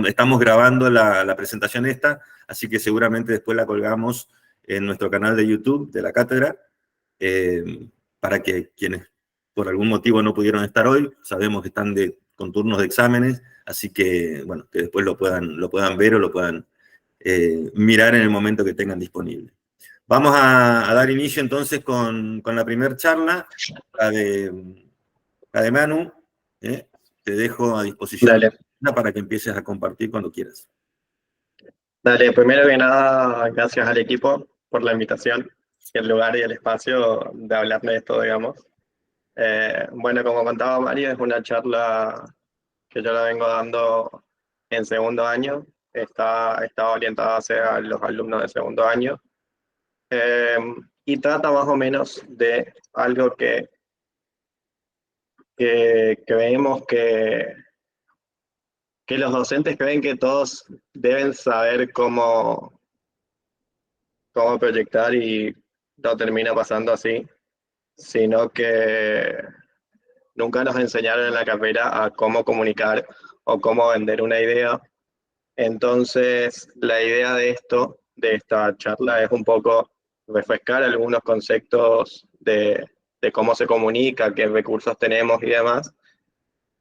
estamos grabando la presentación esta, así que seguramente después la colgamos en nuestro canal de YouTube de la cátedra, para que quienes por algún motivo no pudieron estar hoy, sabemos que están con turnos de exámenes, así que, bueno, que después lo puedan ver o lo puedan mirar en el momento que tengan disponible. Vamos a dar inicio entonces con la primera charla, la de Manu. Te dejo a disposición Dale. para que empieces a compartir cuando quieras. Dale, primero que nada, gracias al equipo por la invitación, el lugar y el espacio de hablar de esto, digamos. Bueno, como contaba Mario, es una charla que yo la vengo dando en segundo año, está orientada hacia los alumnos de segundo año, y trata más o menos de algo que vemos que los docentes creen que todos deben saber cómo proyectar, y no termina pasando así, sino que nunca nos enseñaron en la carrera a cómo comunicar o cómo vender una idea. Entonces, la idea de esta charla, es un poco refrescar algunos conceptos de cómo se comunica, qué recursos tenemos y demás,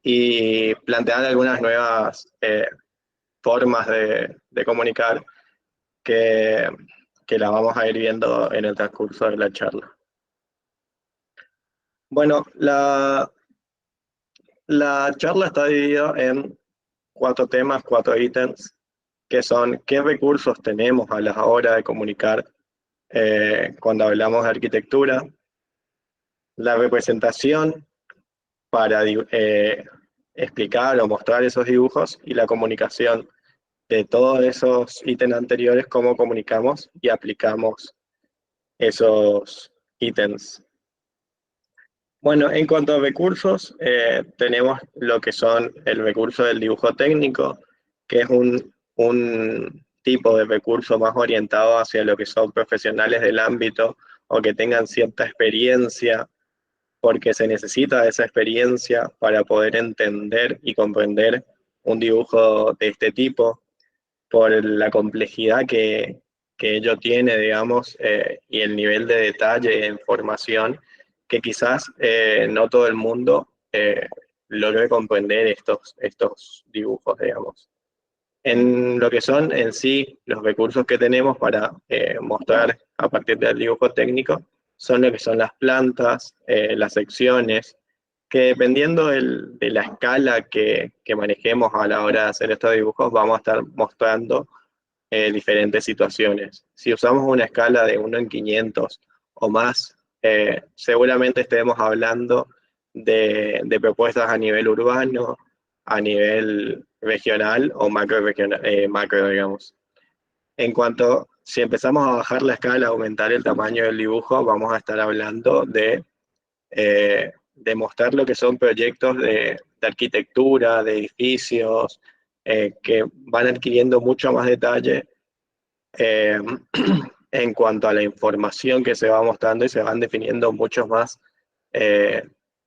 y plantear algunas nuevas formas de comunicar que, que la vamos a ir viendo en el transcurso de la charla. Bueno, la charla está dividida en 4 temas, 4 ítems, que son qué recursos tenemos a la hora de comunicar cuando hablamos de arquitectura, la representación para explicar o mostrar esos dibujos, y la comunicación de todos esos ítems anteriores, cómo comunicamos y aplicamos esos ítems. Bueno, en cuanto a recursos, tenemos lo que son el recurso del dibujo técnico, que es un tipo de recurso más orientado hacia lo que son profesionales del ámbito o que tengan cierta experiencia, porque se necesita esa experiencia para poder entender y comprender un dibujo de este tipo, por la complejidad que ello tiene, digamos, y el nivel de detalle e información que quizás no todo el mundo logre comprender estos dibujos, digamos. En lo que son en sí los recursos que tenemos para mostrar a partir del dibujo técnico, son lo que son las plantas, las secciones, que dependiendo de la escala que manejemos a la hora de hacer estos dibujos, vamos a estar mostrando diferentes situaciones. Si usamos una escala de 1 en 500 o más, seguramente estemos hablando de propuestas a nivel urbano, a nivel regional o macro, digamos. En cuanto, si empezamos a bajar la escala, aumentar el tamaño del dibujo, vamos a estar hablando de mostrar lo que son proyectos de arquitectura, de edificios, que van adquiriendo mucho más detalle eh, en cuanto a la información que se va mostrando, y se van definiendo muchos más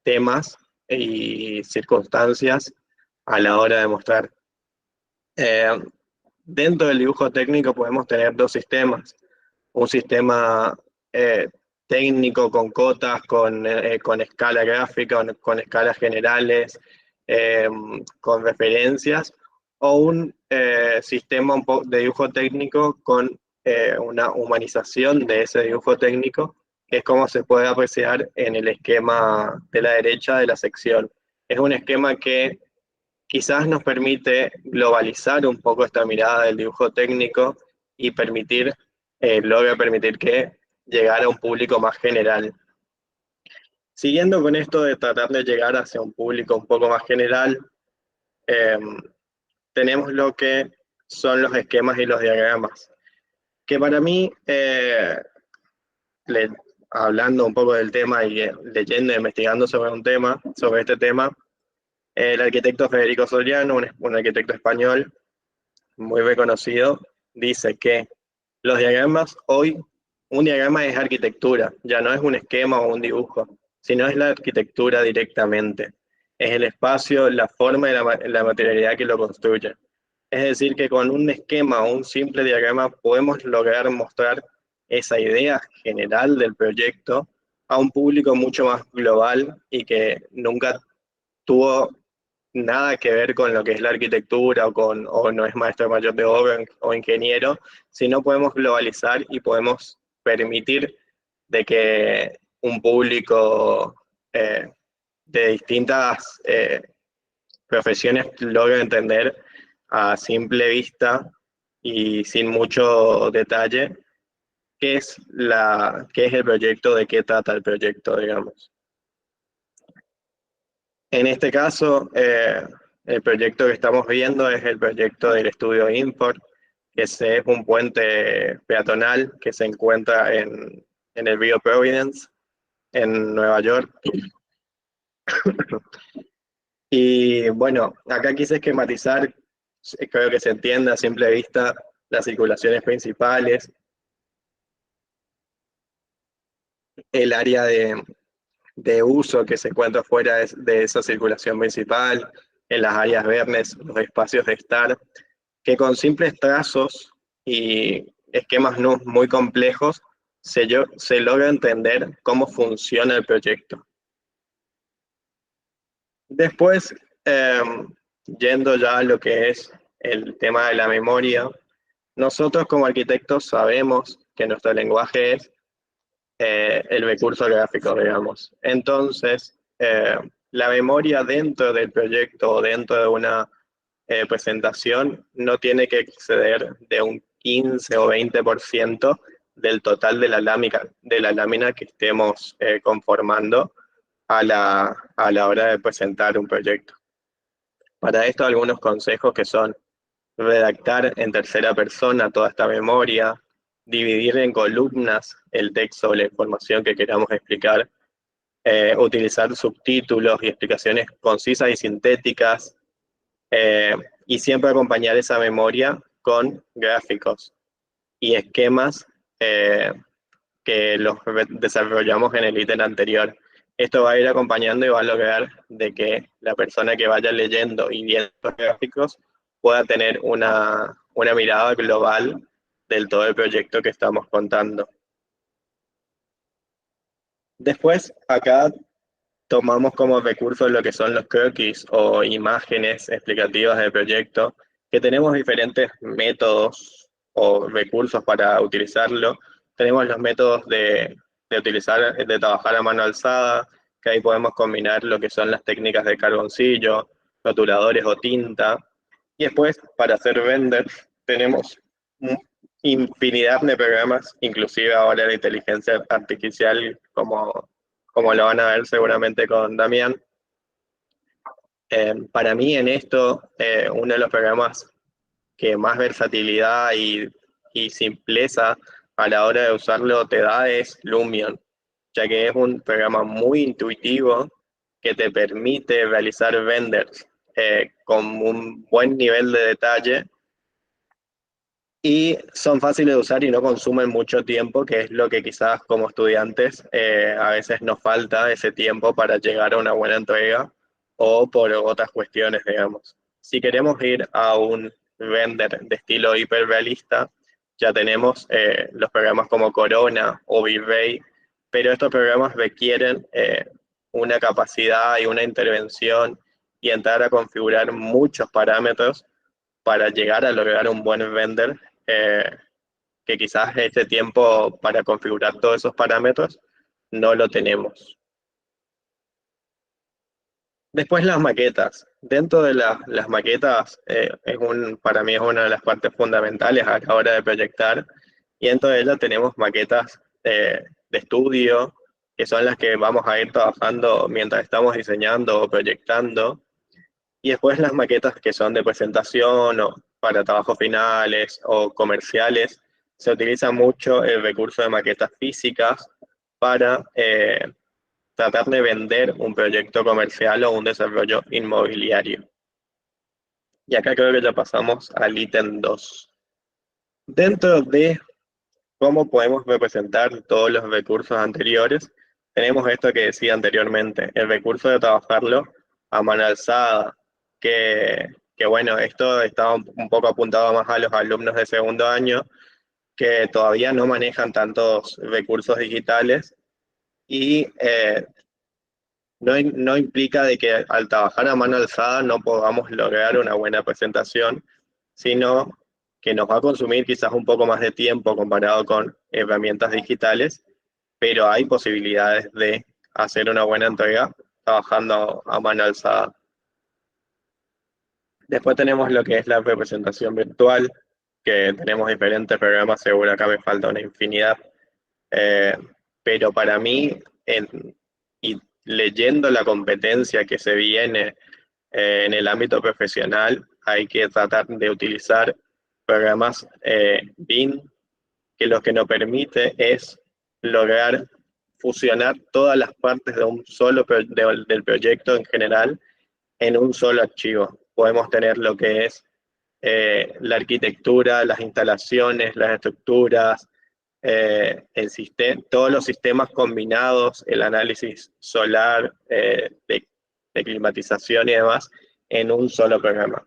temas y circunstancias a la hora de mostrar. Dentro del dibujo técnico podemos tener 2 sistemas. Un sistema técnico con cotas, con escala gráfica, con escalas generales, con referencias, o un sistema de dibujo técnico con una humanización de ese dibujo técnico, que es como se puede apreciar en el esquema de la derecha de la sección. Es un esquema que quizás nos permite globalizar un poco esta mirada del dibujo técnico y logra permitir que llegara a un público más general. Siguiendo con esto de tratar de llegar hacia un público un poco más general, tenemos lo que son los esquemas y los diagramas, que para mí, hablando un poco del tema y leyendo e investigando sobre este tema, el arquitecto Federico Soriano, un arquitecto español muy reconocido, dice que los diagramas hoy, un diagrama es arquitectura, ya no es un esquema o un dibujo, sino es la arquitectura directamente. Es el espacio, la forma y la materialidad que lo construye. Es decir, que con un esquema o un simple diagrama podemos lograr mostrar esa idea general del proyecto a un público mucho más global y que nunca tuvo nada que ver con lo que es la arquitectura o no es maestro mayor de obra o ingeniero, sino podemos globalizar y podemos permitir de que un público de distintas profesiones logre entender a simple vista y sin mucho detalle qué es el proyecto, de qué trata el proyecto, digamos. En este caso, el proyecto que estamos viendo es el proyecto del estudio Import, que es un puente peatonal que se encuentra en el río Providence, en Nueva York. Y bueno, acá quise esquematizar, creo que se entiende a simple vista, las circulaciones principales, el área de uso que se encuentra fuera de esa circulación principal, en las áreas verdes, los espacios de estar, que con simples trazos y esquemas no muy complejos se logra entender cómo funciona el proyecto. Después, eh, yendo ya a lo que es el tema de la memoria, nosotros como arquitectos sabemos que nuestro lenguaje es el recurso gráfico, digamos. Entonces, la memoria dentro del proyecto o dentro de una presentación no tiene que exceder de un 15 o 20% del total de la lámina que estemos conformando a la hora de presentar un proyecto. Para esto algunos consejos que son redactar en tercera persona toda esta memoria, dividir en columnas el texto o la información que queramos explicar, utilizar subtítulos y explicaciones concisas y sintéticas, y siempre acompañar esa memoria con gráficos y esquemas que los desarrollamos en el ítem anterior. Esto va a ir acompañando y va a lograr de que la persona que vaya leyendo y viendo los gráficos pueda tener una mirada global del todo el proyecto que estamos contando. Después, acá tomamos como recurso lo que son los croquis o imágenes explicativas del proyecto, que tenemos diferentes métodos o recursos para utilizarlo. Tenemos los métodos de trabajar a mano alzada, que ahí podemos combinar lo que son las técnicas de carboncillo, rotuladores o tinta. Y después, para hacer renders, tenemos infinidad de programas, inclusive ahora la inteligencia artificial, como lo van a ver seguramente con Damián. Para mí en esto, uno de los programas que más versatilidad y simpleza a la hora de usarlo te da es Lumion, ya que es un programa muy intuitivo que te permite realizar renders con un buen nivel de detalle y son fáciles de usar y no consumen mucho tiempo, que es lo que quizás como estudiantes a veces nos falta ese tiempo para llegar a una buena entrega o por otras cuestiones, digamos. Si queremos ir a un render de estilo hiperrealista, ya tenemos los programas como Corona o V-Ray, pero estos programas requieren una capacidad y una intervención y entrar a configurar muchos parámetros para llegar a lograr un buen render, eh, que quizás este tiempo para configurar todos esos parámetros no lo tenemos. Después las maquetas. Dentro de las maquetas, para mí es una de las partes fundamentales a la hora de proyectar, y dentro de ellas tenemos maquetas de estudio, que son las que vamos a ir trabajando mientras estamos diseñando o proyectando, y después las maquetas que son de presentación o para trabajos finales o comerciales, se utiliza mucho el recurso de maquetas físicas para tratar de vender un proyecto comercial o un desarrollo inmobiliario. Y acá creo que ya pasamos al ítem 2. Dentro de cómo podemos representar todos los recursos anteriores, tenemos esto que decía anteriormente, el recurso de trabajarlo a mano alzada, que que bueno, esto estaba un poco apuntado más a los alumnos de segundo año, que todavía no manejan tantos recursos digitales y no implica de que al trabajar a mano alzada no podamos lograr una buena presentación, sino que nos va a consumir quizás un poco más de tiempo comparado con herramientas digitales, pero hay posibilidades de hacer una buena entrega trabajando a mano alzada. Después tenemos lo que es la representación virtual, que tenemos diferentes programas, seguro acá me falta una infinidad, eh, pero para mí, y leyendo la competencia que se viene en el ámbito profesional, hay que tratar de utilizar programas BIM, que lo que nos permite es lograr fusionar todas las partes de un solo del proyecto en general en un solo archivo. Podemos tener lo que es la arquitectura, las instalaciones, las estructuras, todos los sistemas combinados, el análisis solar, de climatización y demás, en un solo programa.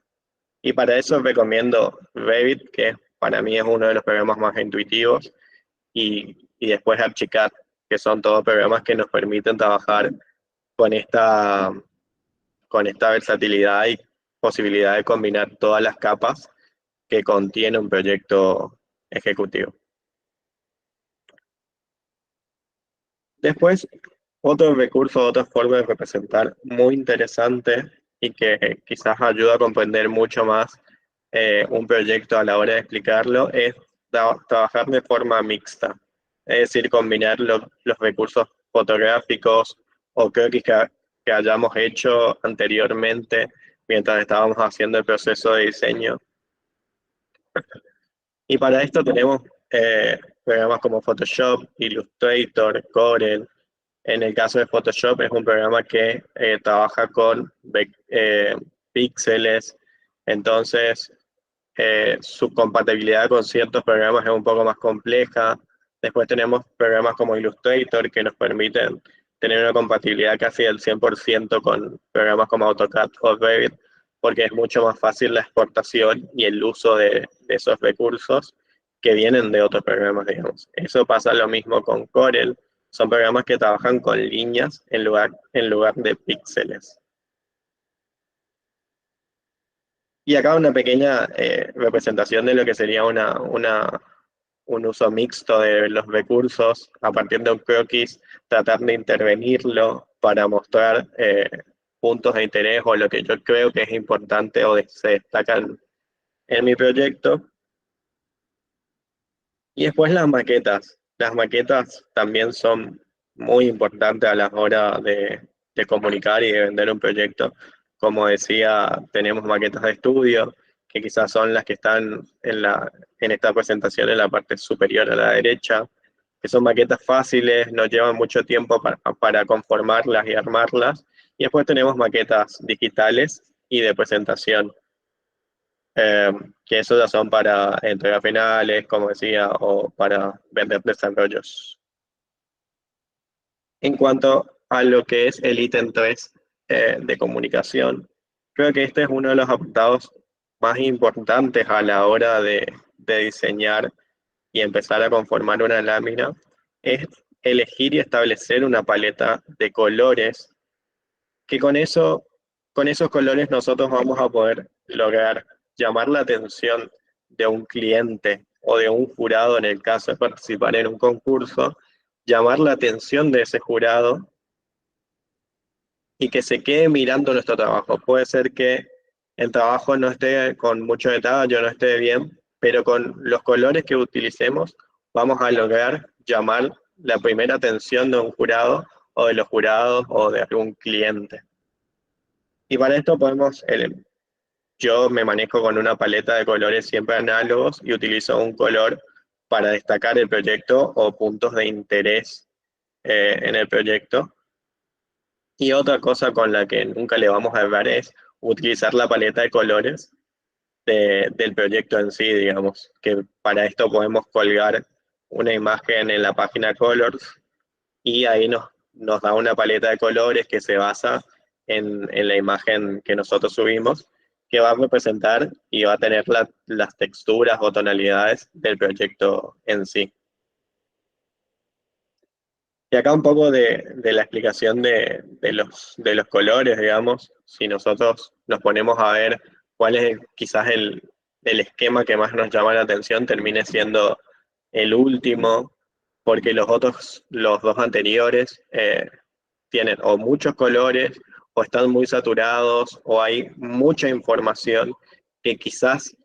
Y para eso recomiendo Revit, que para mí es uno de los programas más intuitivos, y después Archicad, que son todos programas que nos permiten trabajar con esta versatilidad y posibilidad de combinar todas las capas que contiene un proyecto ejecutivo. Después, otro recurso, otra forma de representar muy interesante y que quizás ayuda a comprender mucho más un proyecto a la hora de explicarlo es trabajar de forma mixta, es decir, combinar los recursos fotográficos o croquis que hayamos hecho anteriormente mientras estábamos haciendo el proceso de diseño. Y para esto tenemos programas como Photoshop, Illustrator, Corel. En el caso de Photoshop es un programa que trabaja con píxeles, entonces su compatibilidad con ciertos programas es un poco más compleja. Después tenemos programas como Illustrator que nos permiten tener una compatibilidad casi del 100% con programas como AutoCAD o Revit, porque es mucho más fácil la exportación y el uso de esos recursos que vienen de otros programas, digamos. Eso pasa lo mismo con Corel. Son programas que trabajan con líneas en lugar de píxeles. Y acá una pequeña representación de lo que sería un uso mixto de los recursos a partir de un croquis, tratar de intervenirlo para mostrar puntos de interés o lo que yo creo que es importante o se destacan en mi proyecto. Y después las maquetas. Las maquetas también son muy importantes a la hora de comunicar y de vender un proyecto. Como decía, tenemos maquetas de estudio, que quizás son las que están en esta presentación en la parte superior a la derecha, que son maquetas fáciles, no llevan mucho tiempo para conformarlas y armarlas. Y después tenemos maquetas digitales y de presentación, que eso ya son para entregas finales, como decía, o para vender desarrollos. En cuanto a lo que es el ítem 3 de comunicación, creo que este es uno de los apartados más importantes a la hora de diseñar y empezar a conformar una lámina, es elegir y establecer una paleta de colores, que con esos colores nosotros vamos a poder lograr llamar la atención de un cliente o de un jurado en el caso de participar en un concurso, llamar la atención de ese jurado y que se quede mirando nuestro trabajo. Puede ser que el trabajo no esté con mucho detalle, no esté bien, pero con los colores que utilicemos vamos a lograr llamar la primera atención de un jurado o de los jurados o de algún cliente. Y para esto yo me manejo con una paleta de colores siempre análogos y utilizo un color para destacar el proyecto o puntos de interés en el proyecto. Y otra cosa con la que nunca le vamos a errar es utilizar la paleta de colores del proyecto en sí, digamos, que para esto podemos colgar una imagen en la página Colors y ahí nos da una paleta de colores que se basa en la imagen que nosotros subimos que va a representar y va a tener las texturas o tonalidades del proyecto en sí. Y acá un poco de la explicación de los colores, digamos, si nosotros nos ponemos a ver cuál es quizás el esquema que más nos llama la atención, termine siendo el último, porque los dos anteriores tienen o muchos colores, o están muy saturados, o hay mucha información que quizás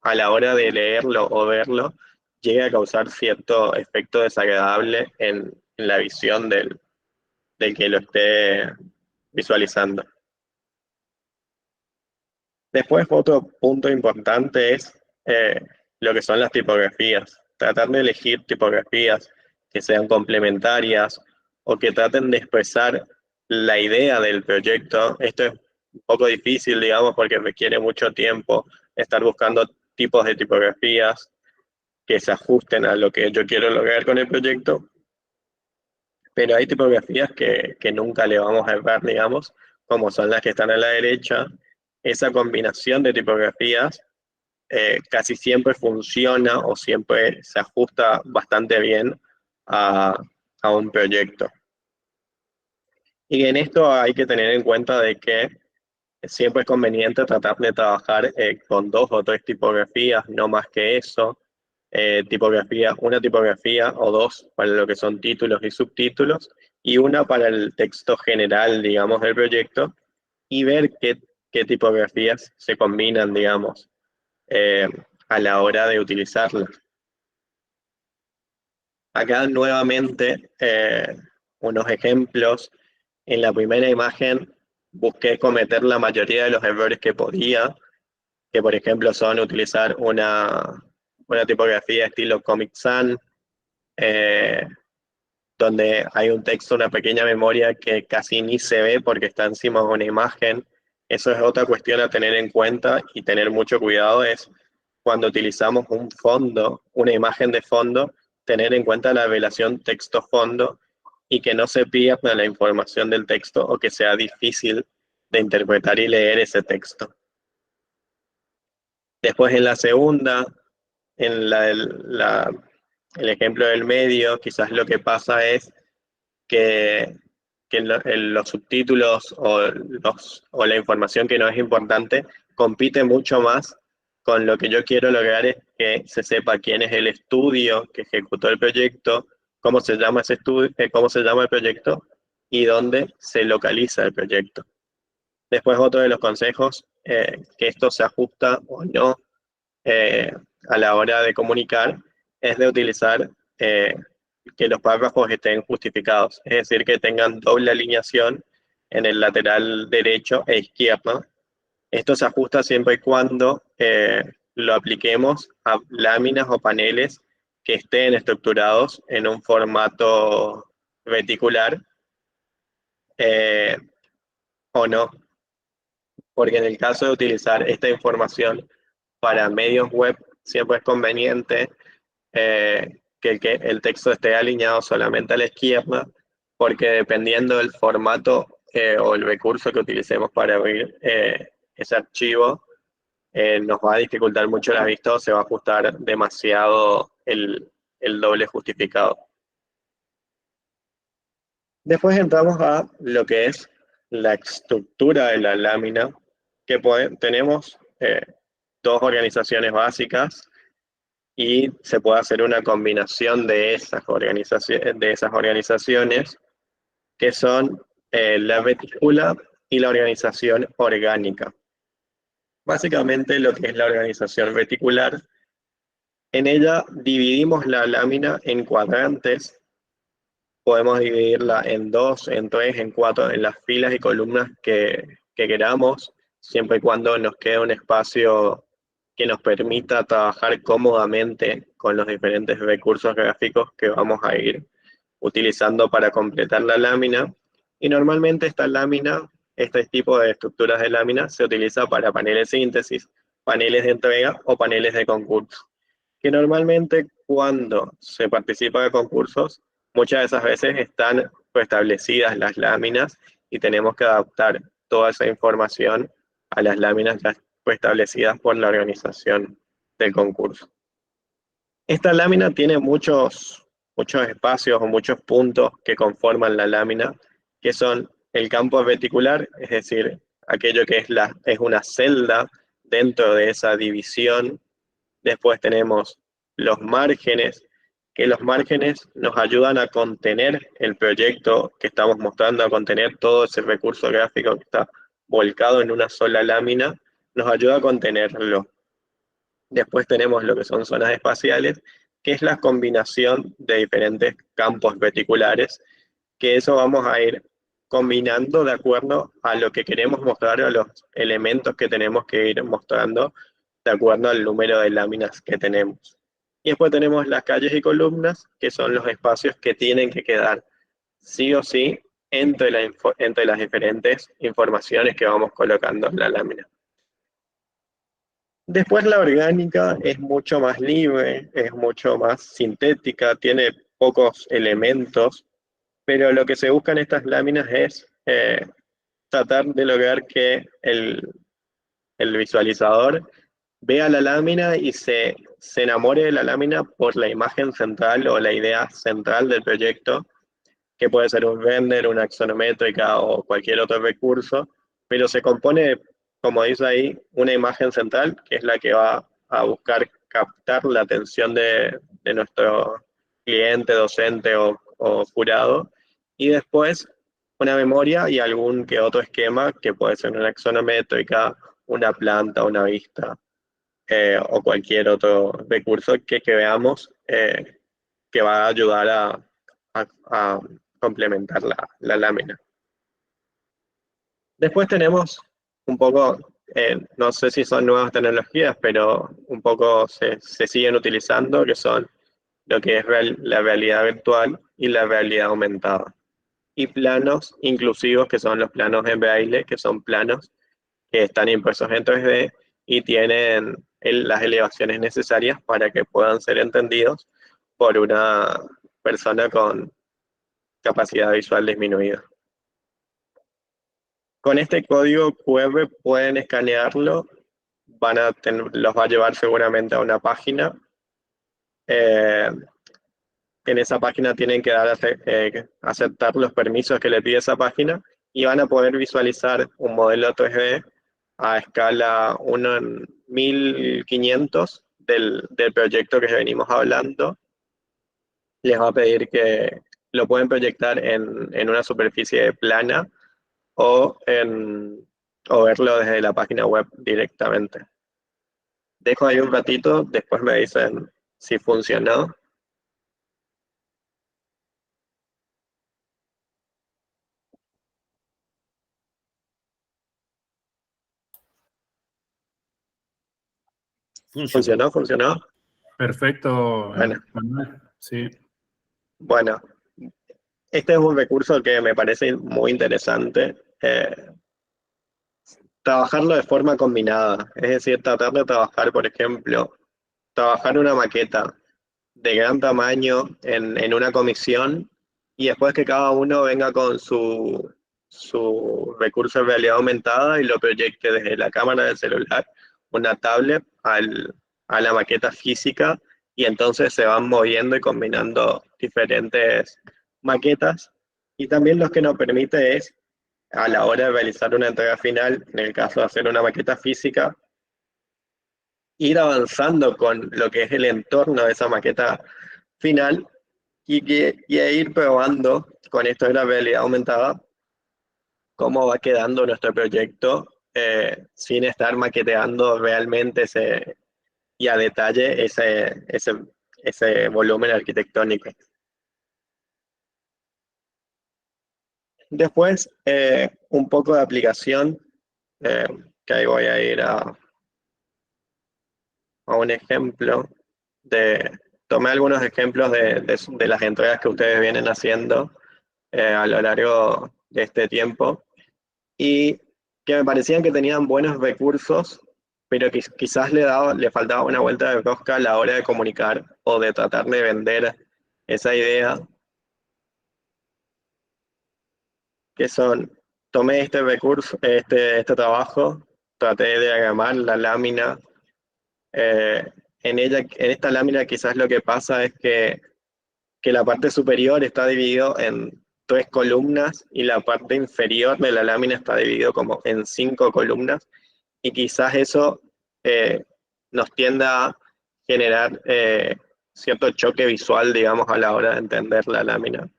a la hora de leerlo o verlo llegue a causar cierto efecto desagradable en la visión del que lo esté visualizando. Después, otro punto importante es lo que son las tipografías. Tratar de elegir tipografías que sean complementarias o que traten de expresar la idea del proyecto. Esto es un poco difícil, digamos, porque requiere mucho tiempo estar buscando tipos de tipografías que se ajusten a lo que yo quiero lograr con el proyecto. Pero hay tipografías que nunca le vamos a errar, digamos, como son las que están a la derecha. Esa combinación de tipografías casi siempre funciona o siempre se ajusta bastante bien a un proyecto. Y en esto hay que tener en cuenta de que siempre es conveniente tratar de trabajar con 2 o 3 tipografías, no más que eso. Una tipografía o 2 para lo que son títulos y subtítulos, y una para el texto general, digamos, del proyecto, y ver qué tipografías se combinan, digamos, a la hora de utilizarlas. Acá nuevamente unos ejemplos. En la primera imagen busqué cometer la mayoría de los errores que podía, que por ejemplo son utilizar una tipografía estilo Comic Sans, donde hay un texto, una pequeña memoria que casi ni se ve porque está encima de una imagen. Eso es otra cuestión a tener en cuenta y tener mucho cuidado, es cuando utilizamos un fondo, una imagen de fondo, tener en cuenta la relación texto-fondo y que no se pierda la información del texto o que sea difícil de interpretar y leer ese texto. Después en la segunda, en el ejemplo del medio, quizás lo que pasa es que los subtítulos o la información que no es importante compite mucho más con lo que yo quiero lograr, es que se sepa quién es el estudio que ejecutó el proyecto, cómo se llama ese estudio, cómo se llama el proyecto y dónde se localiza el proyecto. Después otro de los consejos, que esto se ajusta o no a la hora de comunicar, es de utilizar que los párrafos estén justificados, es decir, que tengan doble alineación en el lateral derecho e izquierdo. Esto se ajusta siempre y cuando lo apliquemos a láminas o paneles que estén estructurados en un formato reticular o no, porque en el caso de utilizar esta información para medios web, siempre es conveniente que el texto esté alineado solamente a la izquierda, porque dependiendo del formato o el recurso que utilicemos para abrir ese archivo, nos va a dificultar mucho la vista o se va a ajustar demasiado el doble justificado. Después entramos a lo que es la estructura de la lámina, que tenemos 2 organizaciones básicas y se puede hacer una combinación de esas organizaciones que son la retícula y la organización orgánica. Básicamente lo que es la organización reticular, en ella dividimos la lámina en cuadrantes, podemos dividirla en 2, en 3, en 4, en las filas y columnas que queramos, siempre y cuando nos quede un espacio que nos permita trabajar cómodamente con los diferentes recursos gráficos que vamos a ir utilizando para completar la lámina. Y normalmente este tipo de estructuras de lámina se utiliza para paneles de síntesis, paneles de entrega o paneles de concurso, que normalmente cuando se participa de concursos, muchas de esas veces están preestablecidas las láminas y tenemos que adaptar toda esa información a las láminas ya establecidas por la organización del concurso. Esta lámina tiene muchos espacios o muchos puntos que conforman la lámina, que son el campo reticular, es decir, aquello que es una celda dentro de esa división. Después tenemos los márgenes, que los márgenes nos ayudan a contener el proyecto que estamos mostrando, a contener todo ese recurso gráfico que está volcado en una sola lámina, nos ayuda a contenerlo. Después tenemos lo que son zonas espaciales, que es la combinación de diferentes campos reticulares, que eso vamos a ir combinando de acuerdo a lo que queremos mostrar, a los elementos que tenemos que ir mostrando, de acuerdo al número de láminas que tenemos. Y después tenemos las calles y columnas, que son los espacios que tienen que quedar sí o sí entre las diferentes informaciones que vamos colocando en la lámina. Después la orgánica es mucho más libre, es mucho más sintética, tiene pocos elementos, pero lo que se busca en estas láminas es tratar de lograr que el visualizador vea la lámina y se enamore de la lámina por la imagen central o la idea central del proyecto, que puede ser un render, una axonométrica o cualquier otro recurso, pero se compone, como dice ahí, una imagen central, que es la que va a buscar captar la atención de nuestro cliente, docente o jurado, y después una memoria y algún que otro esquema, que puede ser una axonométrica, una planta, una vista, o cualquier otro recurso que veamos que va a ayudar a complementar la lámina. Después tenemos un poco, no sé si son nuevas tecnologías, pero un poco se siguen utilizando, que son lo que es la realidad virtual y la realidad aumentada. Y planos inclusivos, que son los planos en braille, que son planos que están impresos en 3D y tienen las elevaciones necesarias para que puedan ser entendidos por una persona con capacidad visual disminuida. Con este código QR pueden escanearlo, los va a llevar seguramente a una página. En esa página tienen que aceptar los permisos que le pide esa página y van a poder visualizar un modelo 3D a escala 1 en 1500 del proyecto que venimos hablando. Les va a pedir que lo pueden proyectar en una superficie plana o verlo desde la página web directamente. Dejo ahí un ratito, después me dicen si funcionó. Funcionó. ¿Funcionó? Perfecto, Bueno. Manuel. Sí. Bueno, este es un recurso que me parece muy interesante. Trabajarlo de forma combinada, es decir, tratar de trabajar, por ejemplo, trabajar una maqueta de gran tamaño en una comisión y después que cada uno venga con su recurso de realidad aumentada y lo proyecte desde la cámara del celular, una tablet, a la maqueta física, y entonces se van moviendo y combinando diferentes maquetas. Y también lo que nos permite es, a la hora de realizar una entrega final, en el caso de hacer una maqueta física, ir avanzando con lo que es el entorno de esa maqueta final y ir probando con esto de la realidad aumentada cómo va quedando nuestro proyecto sin estar maqueteando realmente y a detalle ese volumen arquitectónico. Después, un poco de aplicación, que ahí voy a ir a un ejemplo. Tomé algunos ejemplos de las entregas que ustedes vienen haciendo a lo largo de este tiempo y que me parecían que tenían buenos recursos, pero que quizás le faltaba una vuelta de rosca a la hora de comunicar o de tratar de vender esa idea, que son, tomé este recurso, este trabajo traté de diagramar la lámina. En esta lámina quizás lo que pasa es que la parte superior está dividido en 3 columnas y la parte inferior de la lámina está dividido como en 5 columnas, y quizás eso nos tienda a generar cierto choque visual, digamos, a la hora de entender la lámina.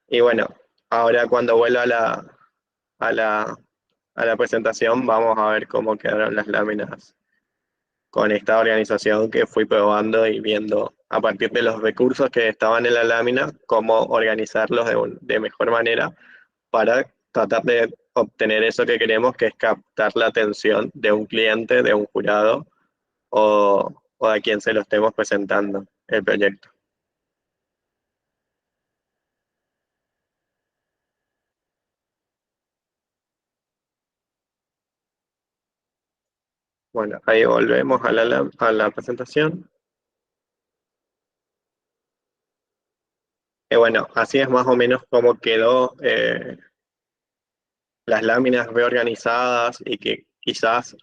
Y bueno, ahora cuando vuelva a la presentación vamos a ver cómo quedaron las láminas con esta organización que fui probando y viendo a partir de los recursos que estaban en la lámina, cómo organizarlos de mejor manera para tratar de obtener eso que queremos, que es captar la atención de un cliente, de un jurado o a quien se lo estemos presentando el proyecto. Bueno, ahí volvemos a la presentación. Y bueno, así es más o menos como quedó las láminas reorganizadas, y que quizás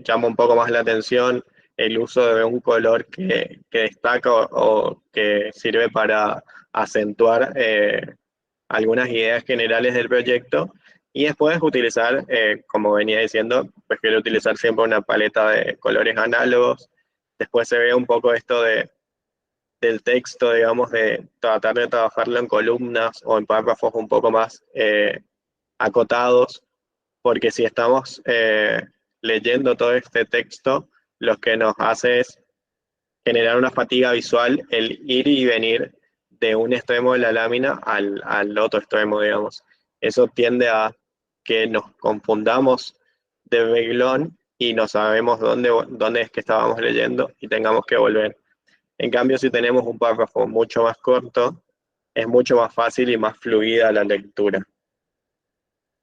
llama un poco más la atención el uso de un color que destaca o que sirve para acentuar algunas ideas generales del proyecto. Y después utilizar, como venía diciendo, prefiero utilizar siempre una paleta de colores análogos. Después se ve un poco esto del texto, digamos, de tratar de trabajarlo en columnas o en párrafos un poco más acotados, porque si estamos leyendo todo este texto, lo que nos hace es generar una fatiga visual el ir y venir de un extremo de la lámina al otro extremo, digamos. Eso tiende a que nos confundamos de reglón y no sabemos dónde es que estábamos leyendo y tengamos que volver. En cambio, si tenemos un párrafo mucho más corto, es mucho más fácil y más fluida la lectura.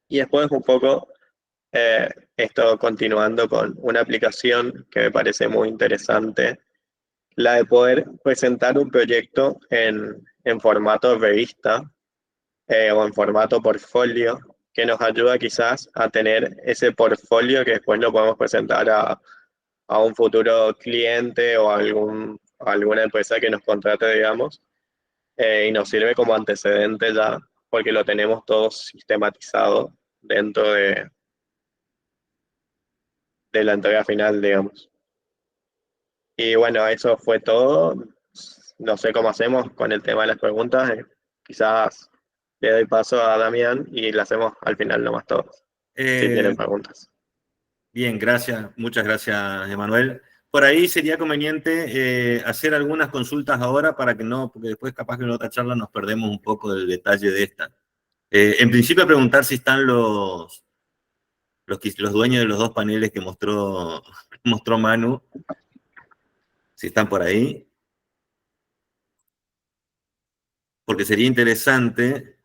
Y después un poco esto continuando con una aplicación que me parece muy interesante, la de poder presentar un proyecto en formato revista o en formato portfolio, que nos ayuda quizás a tener ese portfolio que después lo podemos presentar a un futuro cliente o a alguna empresa que nos contrate, digamos, y nos sirve como antecedente ya, porque lo tenemos todo sistematizado dentro de la entrega final, digamos. Y bueno, eso fue todo. No sé cómo hacemos con el tema de las preguntas. Quizás le doy paso a Damián y le hacemos al final nomás todos, si tienen preguntas. Bien, gracias. Muchas gracias, Emanuel. Por ahí sería conveniente hacer algunas consultas ahora para que no, porque después capaz que en otra charla nos perdemos un poco del detalle de esta. En principio preguntar si están los dueños de los 2 paneles que mostró Manu, si están por ahí. Porque sería interesante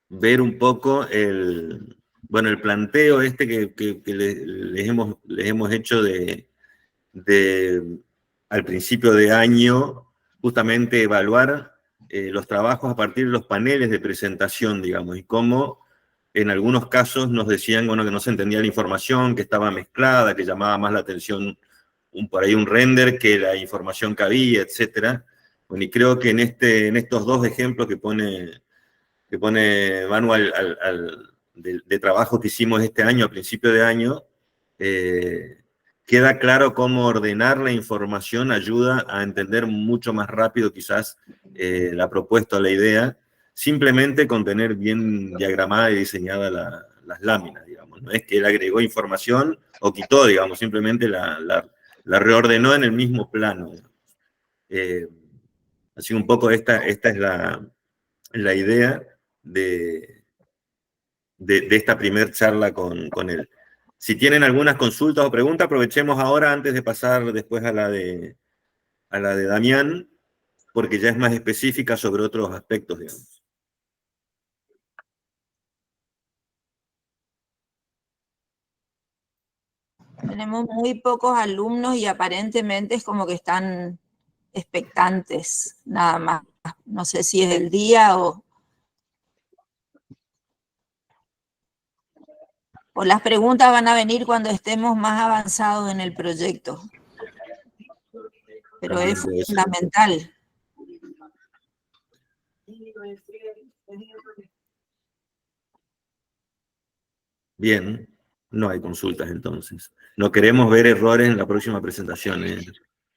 ver un poco el planteo este que les hemos hecho al principio de año, justamente evaluar los trabajos a partir de los paneles de presentación, digamos, y cómo en algunos casos nos decían, bueno, que no se entendía la información, que estaba mezclada, que llamaba más la atención por ahí un render que la información que había, etcétera. Bueno, y creo que en estos 2 ejemplos que pone Manu de trabajo que hicimos este año, a principio de año, queda claro cómo ordenar la información ayuda a entender mucho más rápido quizás la propuesta o la idea, simplemente con tener bien diagramada y diseñada las láminas, digamos. No es que él agregó información o quitó, digamos, simplemente la reordenó en el mismo plano. Así un poco esta es la idea de esta primer charla con él. Si tienen algunas consultas o preguntas, aprovechemos ahora antes de pasar después a la de Damián, porque ya es más específica sobre otros aspectos, digamos. Tenemos muy pocos alumnos y aparentemente es como que están expectantes, nada más. No sé si es el día o O las preguntas van a venir cuando estemos más avanzados en el proyecto. Pero es fundamental. Bien, no hay consultas entonces. No queremos ver errores en la próxima presentación,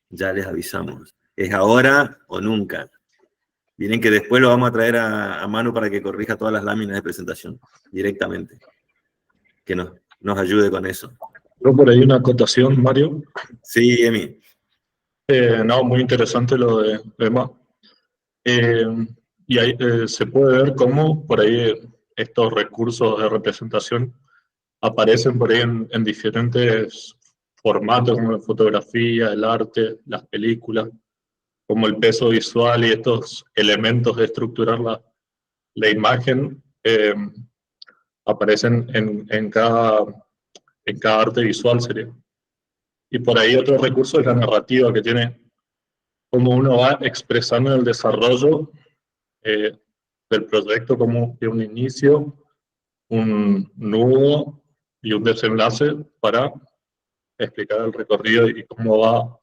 ya les avisamos. Es ahora o nunca. Miren que después lo vamos a traer a Manu para que corrija todas las láminas de presentación directamente. Que nos ayude con eso. Yo por ahí una acotación, Mario. Sí, Emi. No, muy interesante lo de Emma. Y ahí se puede ver cómo por ahí estos recursos de representación aparecen por ahí en diferentes formatos, como la fotografía, el arte, las películas, como el peso visual y estos elementos de estructurar la imagen aparecen en cada arte visual, sería. Y por ahí otro recurso es la narrativa, que tiene como uno va expresando el desarrollo del proyecto, como que un inicio, un nudo y un desenlace para explicar el recorrido y cómo va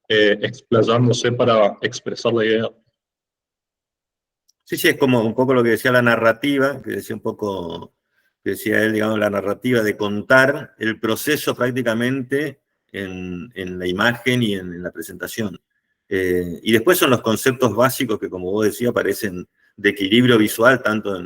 explayándose para expresar la idea. Sí, es como un poco lo que decía la narrativa, que decía un poco, que decía él, digamos, la narrativa de contar el proceso prácticamente en la imagen y en la presentación. Y después son los conceptos básicos que, como vos decías, aparecen de equilibrio visual, tanto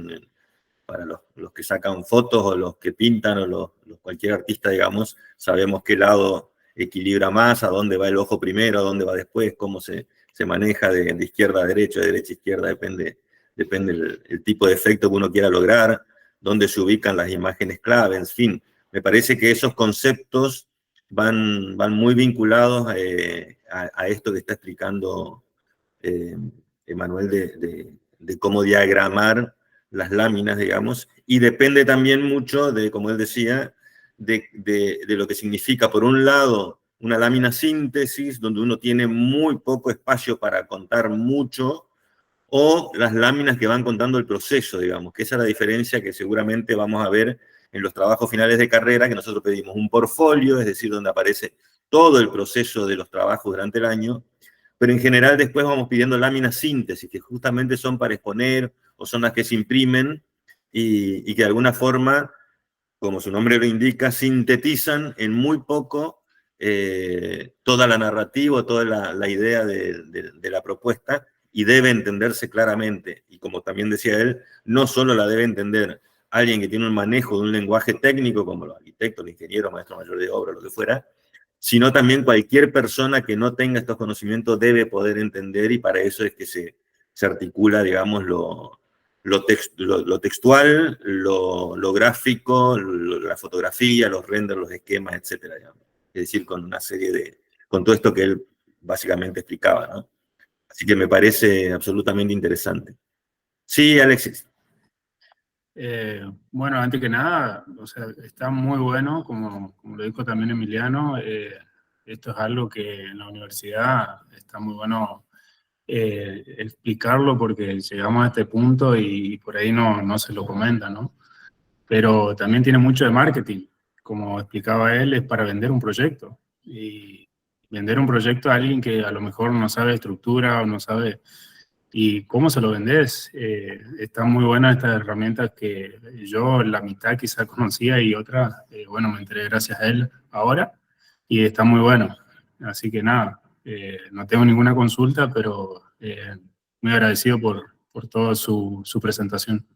para los que sacan fotos o los que pintan o cualquier artista, digamos, sabemos qué lado equilibra más, a dónde va el ojo primero, a dónde va después, cómo se maneja de izquierda a derecha, de derecha a izquierda, depende el tipo de efecto que uno quiera lograr, dónde se ubican las imágenes clave, en fin. Me parece que esos conceptos van muy vinculados a esto que está explicando Emanuel de cómo diagramar las láminas, digamos, y depende también mucho de, como él decía, de lo que significa, por un lado, una lámina síntesis, donde uno tiene muy poco espacio para contar mucho, o las láminas que van contando el proceso, digamos, que esa es la diferencia que seguramente vamos a ver en los trabajos finales de carrera, que nosotros pedimos un portfolio, es decir, donde aparece todo el proceso de los trabajos durante el año, pero en general después vamos pidiendo láminas síntesis, que justamente son para exponer, o son las que se imprimen, y que de alguna forma, como su nombre lo indica, sintetizan en muy poco toda la narrativa, toda la idea de la propuesta, y debe entenderse claramente. Y como también decía él, no solo la debe entender alguien que tiene un manejo de un lenguaje técnico, como los arquitectos, el ingeniero, maestro mayor de obra, lo que fuera, sino también cualquier persona que no tenga estos conocimientos debe poder entender, y para eso es que se articula, digamos, lo textual, lo gráfico, la fotografía, los renders, los esquemas, etcétera, digamos. Es decir, con una serie con todo esto que él básicamente explicaba, ¿no? Así que me parece absolutamente interesante. Sí, Alexis. Bueno, antes que nada, o sea, está muy bueno, como lo dijo también Emiliano, esto es algo que en la universidad está muy bueno explicarlo, porque llegamos a este punto y por ahí no se lo comenta, ¿no? Pero también tiene mucho de marketing. Como explicaba él, es para vender un proyecto. Y vender un proyecto a alguien que a lo mejor no sabe estructura o no sabe... ¿Y cómo se lo vendés? Están muy buenas estas herramientas que yo la mitad quizá conocía y otra, bueno, me enteré gracias a él ahora, y está muy bueno. Así que nada, no tengo ninguna consulta, pero muy agradecido por toda su presentación.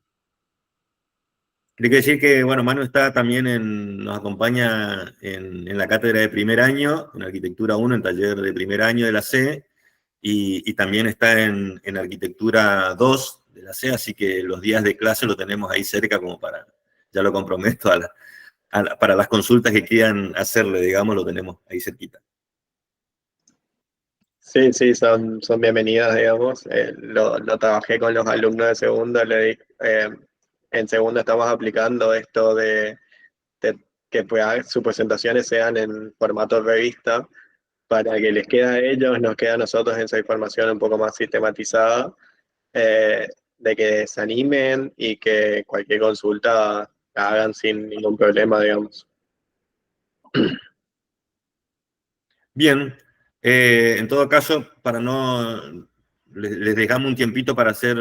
Hay que decir que, bueno, Manu está también nos acompaña en la cátedra de primer año, en Arquitectura 1, en taller de primer año de la C, y también está en Arquitectura 2 de la C, así que los días de clase lo tenemos ahí cerca como para, ya lo comprometo, para las consultas que quieran hacerle, digamos, lo tenemos ahí cerquita. Sí, son bienvenidas, digamos. Lo trabajé con los alumnos de segundo, en segundo estamos aplicando esto de que sus presentaciones sean en formato revista, para que les quede a ellos, nos queda a nosotros esa información un poco más sistematizada, de que se animen y que cualquier consulta hagan sin ningún problema, digamos. Bien, en todo caso, para no, les dejamos un tiempito para hacer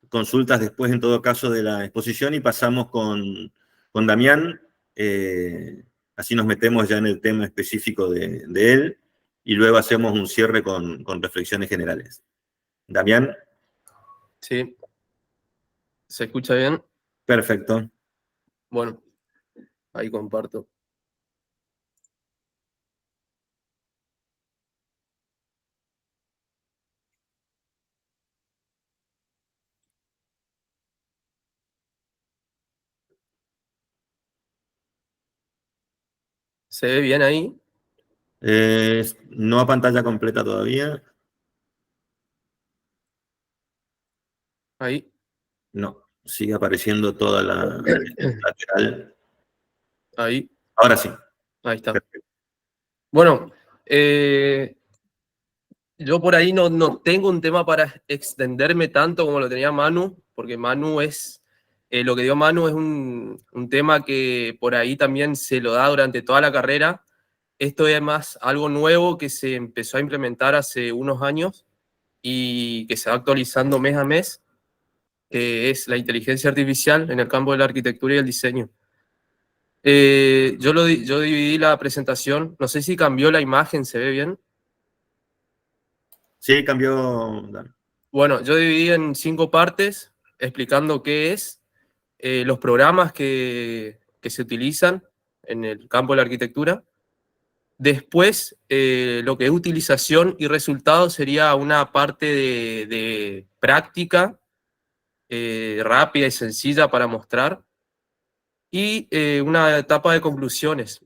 consultas después, en todo caso, de la exposición y pasamos con Damián, así nos metemos ya en el tema específico de él y luego hacemos un cierre con reflexiones generales. Damián. Sí. ¿Se escucha bien? Perfecto. Bueno, ahí comparto. ¿Se ve bien ahí? No a pantalla completa todavía. Ahí. No, sigue apareciendo toda la lateral. Ahí. Ahora sí. Ahí está. Perfecto. Bueno, yo por ahí no tengo un tema para extenderme tanto como lo tenía Manu, porque Manu es, lo que dio Manu es un tema que por ahí también se lo da durante toda la carrera. Esto es más algo nuevo que se empezó a implementar hace unos años y que se va actualizando mes a mes, que es la inteligencia artificial en el campo de la arquitectura y el diseño. Yo dividí la presentación, no sé si cambió la imagen, ¿se ve bien? Sí, cambió. Bueno, yo dividí en 5 partes explicando qué es, los programas que se utilizan en el campo de la arquitectura. Después, lo que es utilización y resultado sería una parte de práctica rápida y sencilla para mostrar. Y una etapa de conclusiones.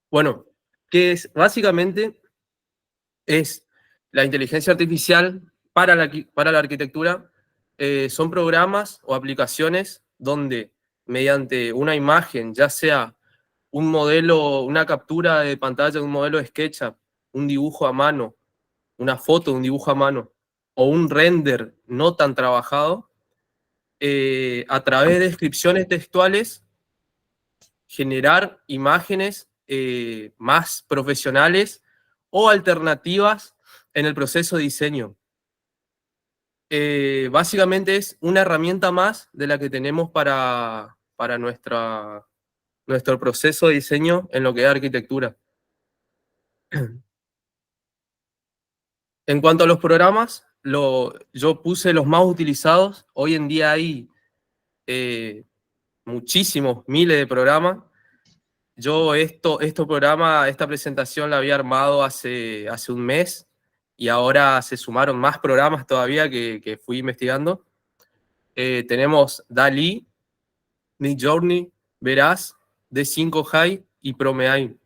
Bueno, que es básicamente es la inteligencia artificial para la arquitectura. Son programas o aplicaciones donde mediante una imagen, ya sea un modelo, una captura de pantalla de un modelo de SketchUp, un dibujo a mano, una foto de un dibujo a mano, o un render no tan trabajado, a través de descripciones textuales, generar imágenes más profesionales o alternativas en el proceso de diseño. Básicamente es una herramienta más de la que tenemos para nuestro proceso de diseño en lo que es arquitectura. En cuanto a los programas, yo puse los más utilizados. Hoy en día hay muchísimos, miles de programas. Yo esta presentación la había armado hace un mes y ahora se sumaron más programas todavía que fui investigando. Tenemos DALL-E, Midjourney, Veraz, D5 High y ProMeai.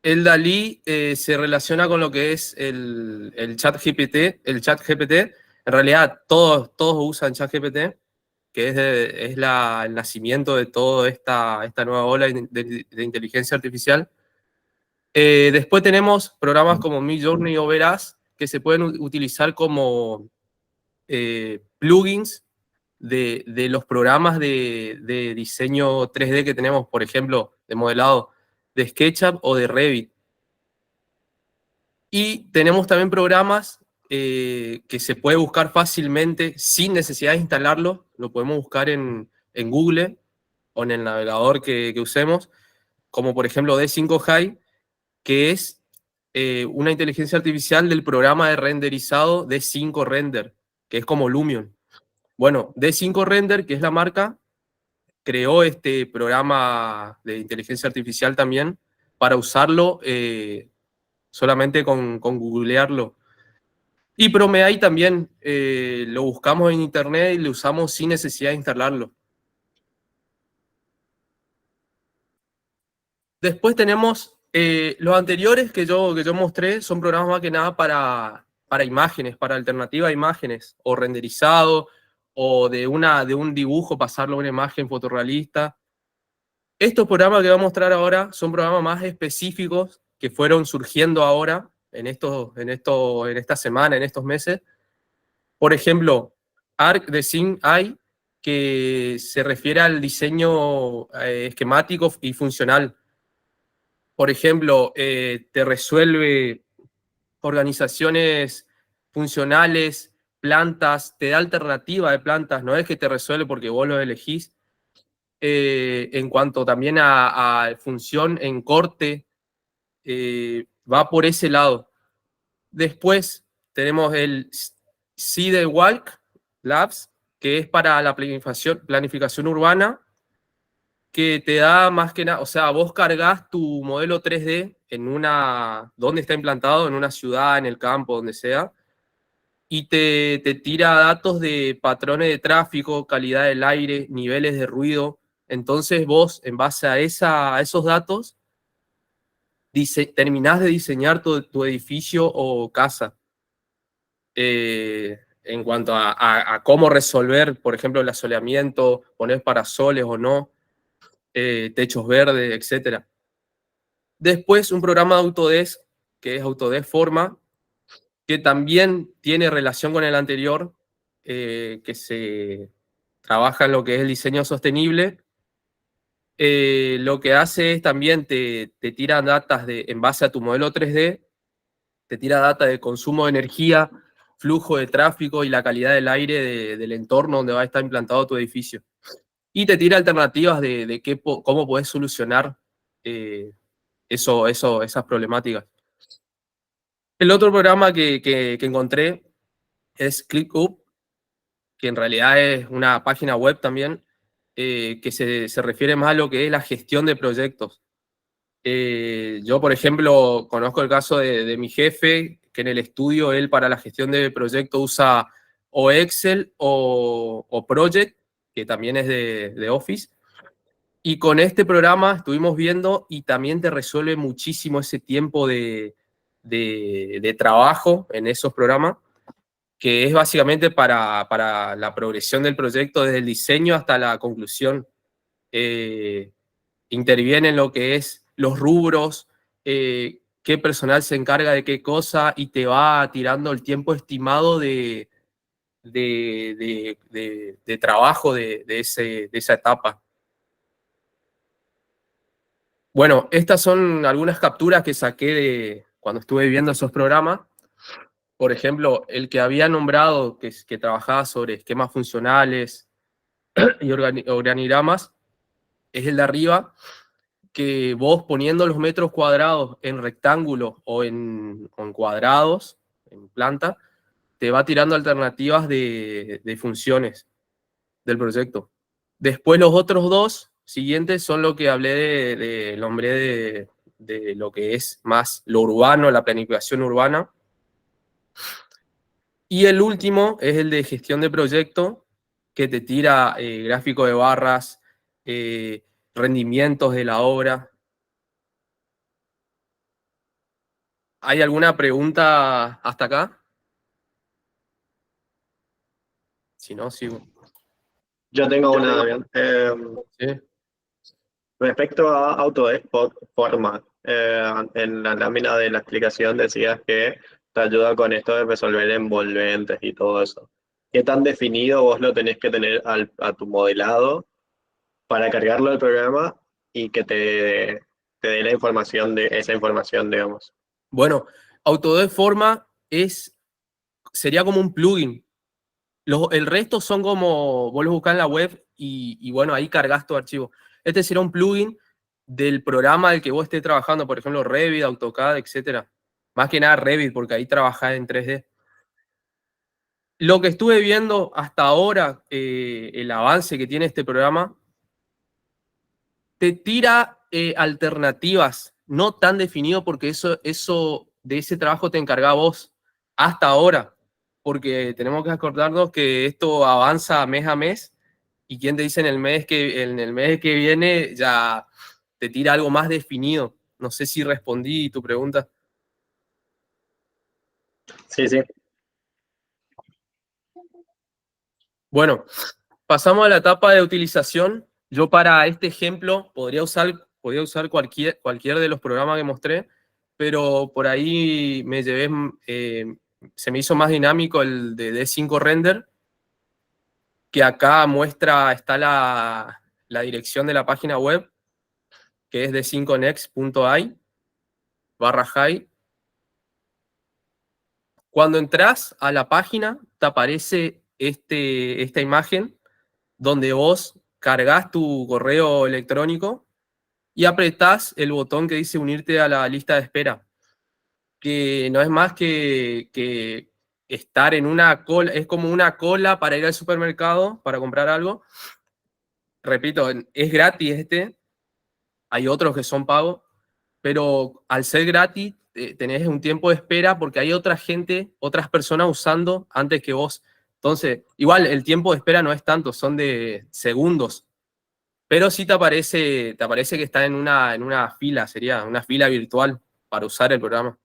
El DALL-E se relaciona con lo que es el ChatGPT. El ChatGPT, en realidad todos usan ChatGPT, que es el nacimiento de toda esta nueva ola de inteligencia artificial. Después tenemos programas como Midjourney o Veraz, que se pueden utilizar como plugins de los programas de diseño 3D que tenemos, por ejemplo, de modelado de SketchUp o de Revit. Y tenemos también programas que se puede buscar fácilmente sin necesidad de instalarlo. Lo podemos buscar en Google o en el navegador que usemos, como por ejemplo D5 High, que es una inteligencia artificial del programa de renderizado D5 Render, que es como Lumion. Bueno, D5 Render, que es la marca, creó este programa de inteligencia artificial también para usarlo solamente con googlearlo. Y ProMeai también lo buscamos en internet y lo usamos sin necesidad de instalarlo. Después tenemos los anteriores que yo mostré, son programas más que nada para imágenes, para alternativa a imágenes, o renderizado, o de un dibujo pasarlo a una imagen fotorrealista. Estos programas que voy a mostrar ahora son programas más específicos que fueron surgiendo ahora, en esta semana, en estos meses. Por ejemplo, ArcDesign AI, que se refiere al diseño esquemático y funcional. Por ejemplo, te resuelve organizaciones funcionales, plantas, te da alternativa de plantas, no es que te resuelve porque vos lo elegís. En cuanto también a función en corte, va por ese lado. Después tenemos el Sidewalk Labs, que es para la planificación urbana, que te da más que nada, o sea, vos cargas tu modelo 3D en donde está implantado, en una ciudad, en el campo, donde sea, y te tira datos de patrones de tráfico, calidad del aire, niveles de ruido. Entonces vos, en base a esos datos, terminás de diseñar tu edificio o casa. En cuanto a cómo resolver, por ejemplo, el asoleamiento, poner parasoles o no, techos verdes, etc. Después, un programa de Autodesk, que es Autodesk Forma, que también tiene relación con el anterior, que se trabaja en lo que es el diseño sostenible. Lo que hace es también te tira datas en base a tu modelo 3D, te tira data de consumo de energía, flujo de tráfico y la calidad del aire del entorno donde va a estar implantado tu edificio. Y te tira alternativas de cómo podés solucionar esas problemáticas. El otro programa que encontré es ClickUp, que en realidad es una página web también, que se refiere más a lo que es la gestión de proyectos. Yo, por ejemplo, conozco el caso de mi jefe, que en el estudio él para la gestión de proyectos usa o Excel o Project, que también es de Office. Y con este programa estuvimos viendo y también te resuelve muchísimo ese tiempo de trabajo en esos programas, que es básicamente para la progresión del proyecto desde el diseño hasta la conclusión. Interviene en lo que es los rubros, qué personal se encarga de qué cosa y te va tirando el tiempo estimado de trabajo de esa etapa. Bueno, estas son algunas capturas que saqué de cuando estuve viendo esos programas. Por ejemplo, el que había nombrado que trabajaba sobre esquemas funcionales y organigramas es el de arriba, que vos poniendo los metros cuadrados en rectángulos o en cuadrados, en planta, te va tirando alternativas de funciones del proyecto. Después los otros dos siguientes son lo que hablé de lo que es más lo urbano, la planificación urbana. Y el último es el de gestión de proyecto, que te tira gráfico de barras, rendimientos de la obra. ¿Hay alguna pregunta hasta acá? Si no, sigo. Yo tengo una, bien. ¿Sí? Respecto a Autodesk Forma, en la lámina de la explicación decías que te ayuda con esto de resolver envolventes y todo eso. ¿Qué tan definido vos lo tenés que tener a tu modelado para cargarlo al programa y que te dé la información de esa información, digamos? Bueno, Autodesk Forma sería como un plugin. El resto son como, vos los buscás en la web y bueno, ahí cargas tu archivo. Este será un plugin del programa del que vos estés trabajando, por ejemplo, Revit, AutoCAD, etc. Más que nada Revit, porque ahí trabajás en 3D. Lo que estuve viendo hasta ahora, el avance que tiene este programa, te tira alternativas, no tan definido, porque de ese trabajo te encargás vos hasta ahora, porque tenemos que acordarnos que esto avanza mes a mes, y quien te dice en el mes que viene ya te tira algo más definido. No sé si respondí tu pregunta. Sí, sí. Bueno, pasamos a la etapa de utilización. Yo para este ejemplo podría usar cualquier de los programas que mostré, pero por ahí se me hizo más dinámico el de D5 Render, que acá está la dirección de la página web, que es de 5next.ai/high. Cuando entras a la página, te aparece esta imagen donde vos cargas tu correo electrónico y apretás el botón que dice unirte a la lista de espera, que no es más que estar en una cola, es como una cola para ir al supermercado para comprar algo. Repito, es gratis hay otros que son pagos, pero al ser gratis tenés un tiempo de espera porque hay otra gente, otras personas usando antes que vos. Entonces, igual el tiempo de espera no es tanto, son de segundos, pero sí te aparece que está en una fila, sería una fila virtual para usar el programa.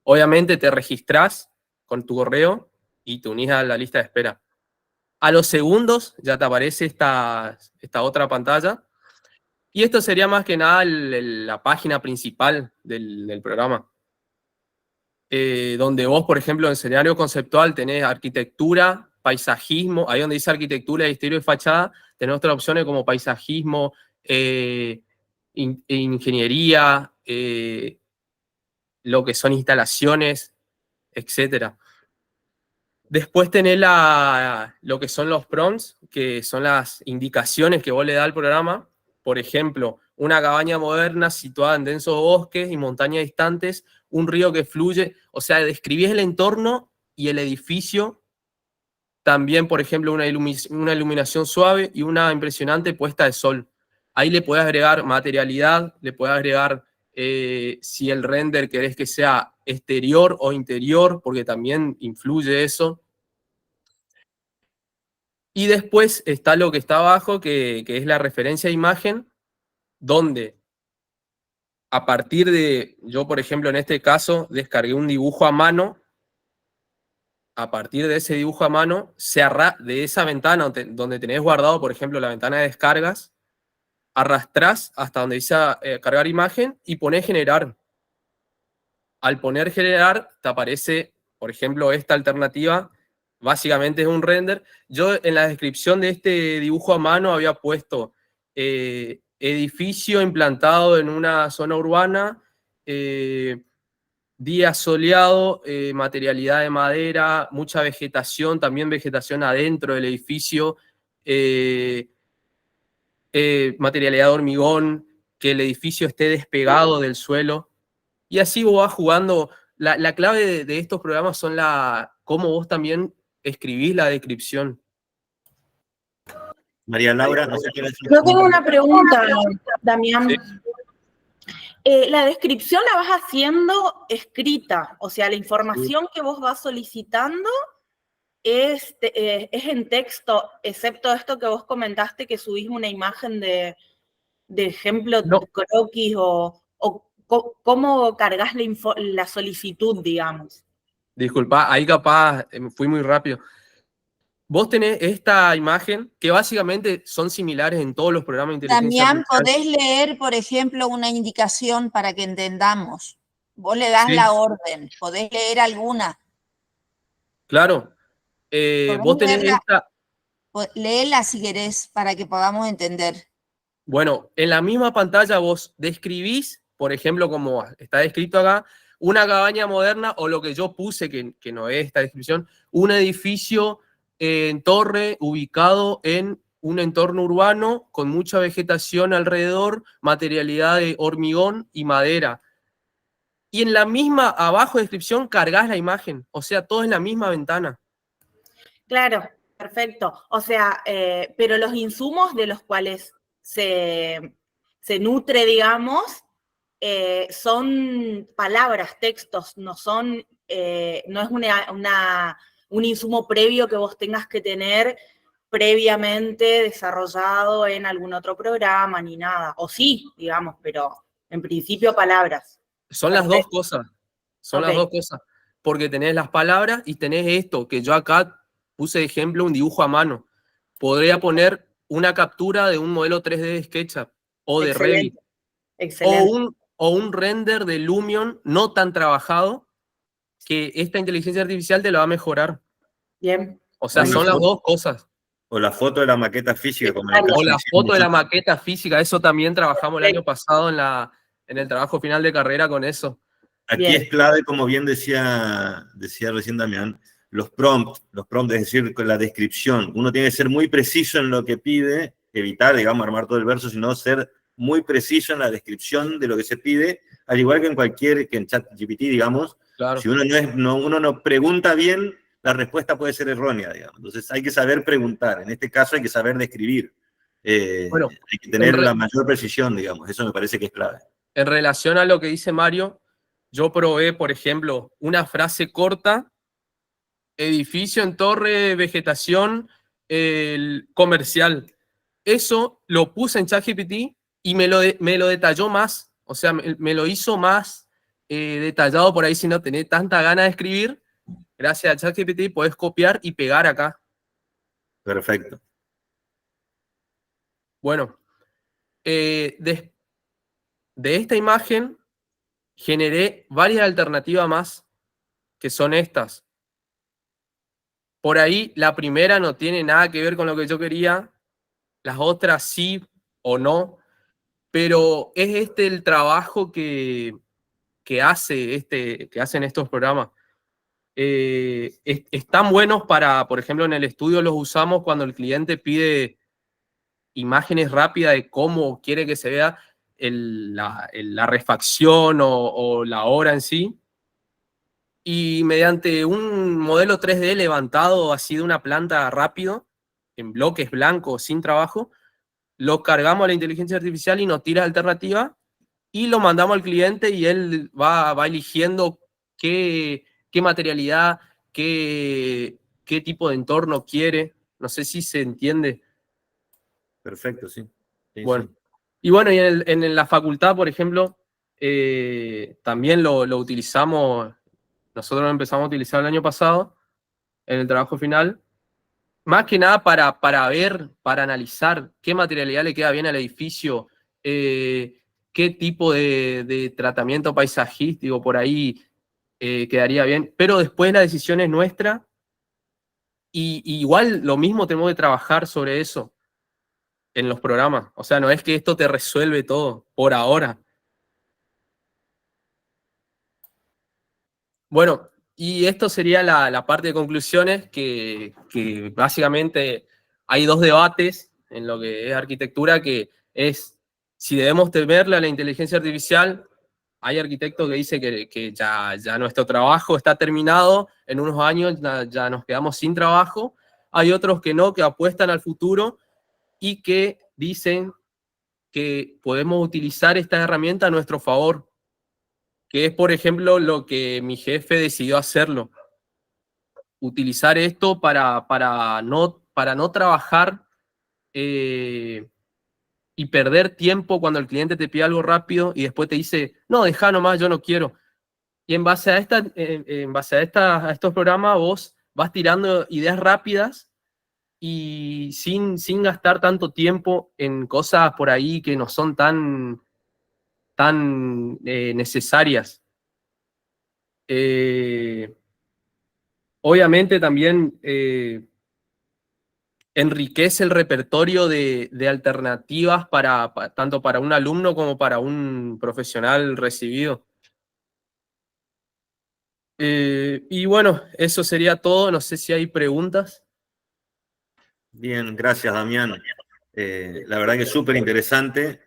Obviamente te registrás con tu correo y te unís a la lista de espera. A los segundos ya te aparece esta otra pantalla. Y esto sería más que nada la página principal del programa. Donde vos, por ejemplo, en escenario conceptual tenés arquitectura, paisajismo, ahí donde dice arquitectura y exterior y fachada, tenés otras opciones como paisajismo, ingeniería, lo que son instalaciones, etc. Después tenés lo que son los prompts, que son las indicaciones que vos le das al programa. Por ejemplo, una cabaña moderna situada en densos bosques y montañas distantes, un río que fluye. O sea, describís el entorno y el edificio. También, por ejemplo, una iluminación suave y una impresionante puesta de sol. Ahí le podés agregar materialidad, le podés agregar si el render querés que sea exterior o interior, porque también influye eso. Y después está lo que está abajo, que es la referencia de imagen, donde a partir de, yo por ejemplo en este caso, descargué un dibujo a mano. A partir de ese dibujo a mano, de esa ventana donde tenés guardado, por ejemplo, la ventana de descargas, arrastrás hasta donde dice cargar imagen y ponés generar. Al poner generar, te aparece, por ejemplo, esta alternativa. Básicamente es un render. Yo en la descripción de este dibujo a mano había puesto edificio implantado en una zona urbana, día soleado, materialidad de madera, mucha vegetación, también vegetación adentro del edificio, materialidad de hormigón, que el edificio esté despegado del suelo. Y así vos vas jugando. La clave de estos programas son cómo vos también escribís la descripción. María Laura, no sé qué decir. Yo tengo una pregunta, Damián. Sí. La descripción la vas haciendo escrita, o sea, la información que vos vas solicitando es en texto, excepto esto que vos comentaste, que subís una imagen de ejemplo, No. croquis o cómo cargas la solicitud, digamos. Disculpa, ahí capaz fui muy rápido. Vos tenés esta imagen, que básicamente son similares en todos los programas de inteligencia Damián, artificial. ¿podés leer, por ejemplo, una indicación para que entendamos? Vos le das Sí. la orden, ¿podés leer alguna? Claro. ¿Podés Vos tenés leerla? esta... Léela si querés para que podamos entender. Bueno, en la misma pantalla vos describís, por ejemplo, como está descrito acá, una cabaña moderna, o lo que yo puse, que no es esta descripción, un edificio en torre ubicado en un entorno urbano con mucha vegetación alrededor, materialidad de hormigón y madera. Y en la misma, abajo de descripción, cargas la imagen, o sea, todo en la misma ventana. Claro, perfecto. O sea, pero los insumos de los cuales se nutre, digamos, son palabras, textos, no es un insumo previo que vos tengas que tener previamente desarrollado en algún otro programa, ni nada. O sí, digamos, pero en principio palabras. Son las dos cosas. Son las dos cosas. Porque tenés las palabras y tenés esto, que yo acá puse de ejemplo un dibujo a mano. Podría poner una captura de un modelo 3D de SketchUp o de Revit. Excelente. O un render de Lumion no tan trabajado, que esta inteligencia artificial te lo va a mejorar. Bien. O sea, son las dos cosas. O la foto de la maqueta física, como en el caso O la de foto de la nosotros. maqueta física, eso también trabajamos el año pasado en el trabajo final de carrera con eso. Aquí Bien. es clave, como bien decía recién Damián, los prompts, es decir, con la descripción. Uno tiene que ser muy preciso en lo que pide, evitar, digamos, armar todo el verso, sino ser muy preciso en la descripción de lo que se pide, al igual que en ChatGPT, digamos. Claro. Si uno no pregunta bien, la respuesta puede ser errónea, digamos. Entonces hay que saber preguntar. En este caso hay que saber describir. Bueno, hay que tener la mayor precisión, digamos. Eso me parece que es clave. En relación a lo que dice Mario, yo probé, por ejemplo, una frase corta: edificio en torre, vegetación, comercial. Eso lo puse en ChatGPT y me lo detalló más, o sea, me lo hizo más detallado. Por ahí, si no tenés tanta gana de escribir, gracias a ChatGPT podés copiar y pegar acá. Perfecto. Bueno, de esta imagen generé varias alternativas más, que son estas. Por ahí la primera no tiene nada que ver con lo que yo quería, las otras sí o no, pero es el trabajo que hacen estos programas. Están buenos para, por ejemplo, en el estudio los usamos cuando el cliente pide imágenes rápidas de cómo quiere que se vea la refacción o la obra en sí. Y mediante un modelo 3D levantado así de una planta rápido, en bloques blancos, sin trabajo, lo cargamos a la inteligencia artificial y nos tira alternativa y lo mandamos al cliente y él va eligiendo qué materialidad, qué tipo de entorno quiere. No sé si se entiende. Perfecto, sí. Sí, Bueno, sí. y bueno, y en la facultad, por ejemplo, también lo utilizamos. Nosotros lo empezamos a utilizar el año pasado en el trabajo final, más que nada para ver, para analizar qué materialidad le queda bien al edificio, qué tipo de tratamiento paisajístico por ahí quedaría bien, pero después la decisión es nuestra y igual lo mismo tenemos que trabajar sobre eso en los programas. O sea, no es que esto te resuelve todo por ahora. Bueno, y esto sería la parte de conclusiones, que básicamente hay dos debates en lo que es arquitectura, que es si debemos temerle a la inteligencia artificial. Hay arquitectos que dicen que ya nuestro trabajo está terminado, en unos años ya nos quedamos sin trabajo. Hay otros que no, que apuestan al futuro y que dicen que podemos utilizar esta herramienta a nuestro favor, que es, por ejemplo, lo que mi jefe decidió hacerlo. Utilizar esto para no trabajar y perder tiempo cuando el cliente te pide algo rápido y después te dice, no, deja nomás, yo no quiero. Y en base a estos programas vos vas tirando ideas rápidas y sin gastar tanto tiempo en cosas por ahí que no son tan necesarias. Obviamente también enriquece el repertorio de alternativas tanto para un alumno como para un profesional recibido. Y bueno, eso sería todo. No sé si hay preguntas. Bien, gracias, Damián. La verdad que es súper interesante.